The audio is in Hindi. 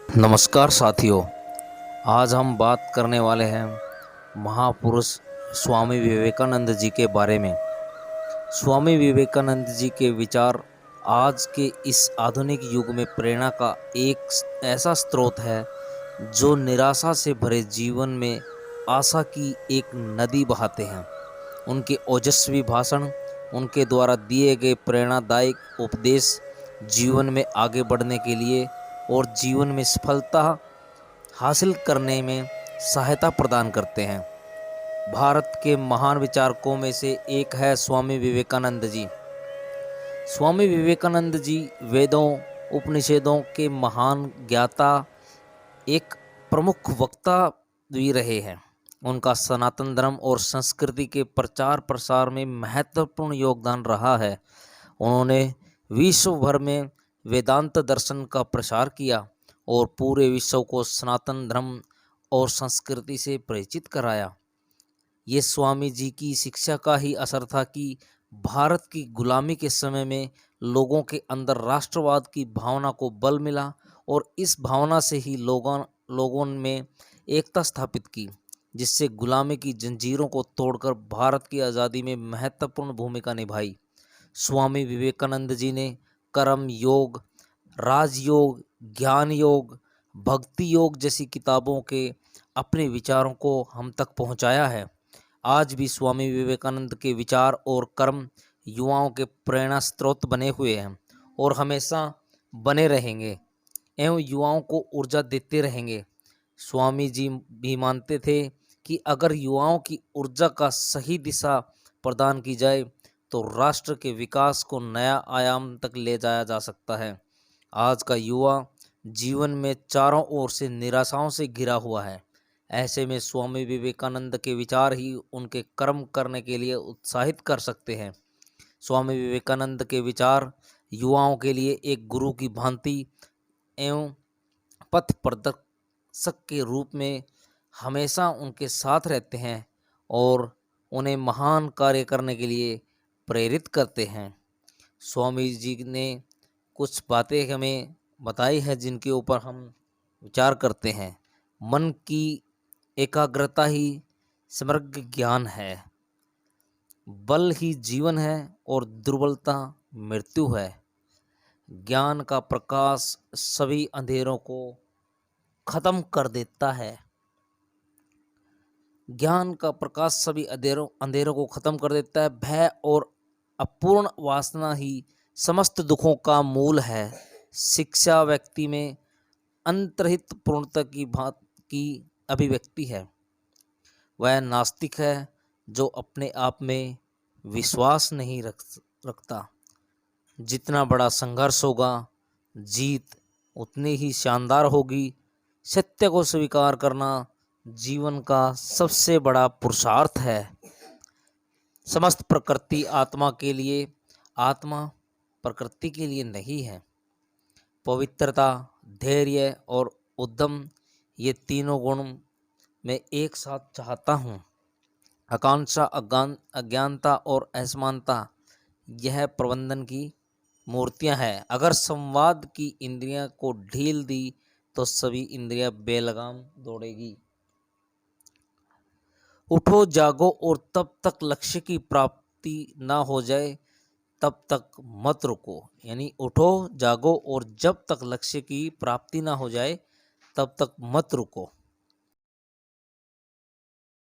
नमस्कार साथियों। आज हम बात करने वाले हैं महापुरुष स्वामी विवेकानंद जी के बारे में। स्वामी विवेकानंद जी के विचार आज के इस आधुनिक युग में प्रेरणा का एक ऐसा स्रोत है जो निराशा से भरे जीवन में आशा की एक नदी बहाते हैं। उनके ओजस्वी भाषण, उनके द्वारा दिए गए प्रेरणादायक उपदेश जीवन में आगे बढ़ने के लिए और जीवन में सफलता हासिल करने में सहायता प्रदान करते हैं। भारत के महान विचारकों में से एक है स्वामी विवेकानंद जी। स्वामी विवेकानंद जी वेदों उपनिषदों के महान ज्ञाता, एक प्रमुख वक्ता भी रहे हैं। उनका सनातन धर्म और संस्कृति के प्रचार प्रसार में महत्वपूर्ण योगदान रहा है। उन्होंने विश्व भर में वेदांत दर्शन का प्रसार किया और पूरे विश्व को सनातन धर्म और संस्कृति से परिचित कराया। ये स्वामी जी की शिक्षा का ही असर था कि भारत की गुलामी के समय में लोगों के अंदर राष्ट्रवाद की भावना को बल मिला और इस भावना से ही लोगों में एकता स्थापित की, जिससे गुलामी की जंजीरों को तोड़कर भारत की आज़ादी में महत्वपूर्ण भूमिका निभाई। स्वामी विवेकानंद जी ने कर्म योग, राजयोग, ज्ञान योग, भक्ति योग जैसी किताबों के अपने विचारों को हम तक पहुंचाया है। आज भी स्वामी विवेकानंद के विचार और कर्म युवाओं के प्रेरणा स्रोत बने हुए हैं और हमेशा बने रहेंगे एवं युवाओं को ऊर्जा देते रहेंगे। स्वामी जी भी मानते थे कि अगर युवाओं की ऊर्जा का सही दिशा प्रदान की जाए तो राष्ट्र के विकास को नया आयाम तक ले जाया जा सकता है। आज का युवा जीवन में चारों ओर से निराशाओं से घिरा हुआ है। ऐसे में स्वामी विवेकानंद के विचार ही उनके कर्म करने के लिए उत्साहित कर सकते हैं। स्वामी विवेकानंद के विचार युवाओं के लिए एक गुरु की भांति एवं पथ प्रदर्शक के रूप में हमेशा उनके साथ रहते हैं और उन्हें महान कार्य करने के लिए प्रेरित करते हैं। स्वामी जी ने कुछ बातें हमें बताई है जिनके ऊपर हम विचार करते हैं। मन की एकाग्रता ही समग्र ज्ञान है, बल ही जीवन है और दुर्बलता मृत्यु है। ज्ञान का प्रकाश सभी अंधेरों को खत्म कर देता है। ज्ञान का प्रकाश सभी अंधेरों को खत्म कर देता है। भय और अपूर्ण वासना ही समस्त दुखों का मूल है। शिक्षा व्यक्ति में अंतर्निहित पूर्णता की अभिव्यक्ति है। वह नास्तिक है जो अपने आप में विश्वास नहीं रखता। जितना बड़ा संघर्ष होगा, जीत उतनी ही शानदार होगी। सत्य को स्वीकार करना जीवन का सबसे बड़ा पुरुषार्थ है। समस्त प्रकृति आत्मा के लिए, आत्मा प्रकृति के लिए नहीं है। पवित्रता, धैर्य और उद्यम, ये तीनों गुण मैं एक साथ चाहता हूँ। आकांक्षा, अज्ञानता और असमानता, यह प्रबंधन की मूर्तियां हैं। अगर संवाद की इंद्रियां को ढील दी तो सभी इंद्रियां बेलगाम दौड़ेगी। उठो जागो और तब तक लक्ष्य की प्राप्ति ना हो जाए तब तक मत रुको। यानी उठो जागो और जब तक लक्ष्य की प्राप्ति ना हो जाए तब तक मत रुको।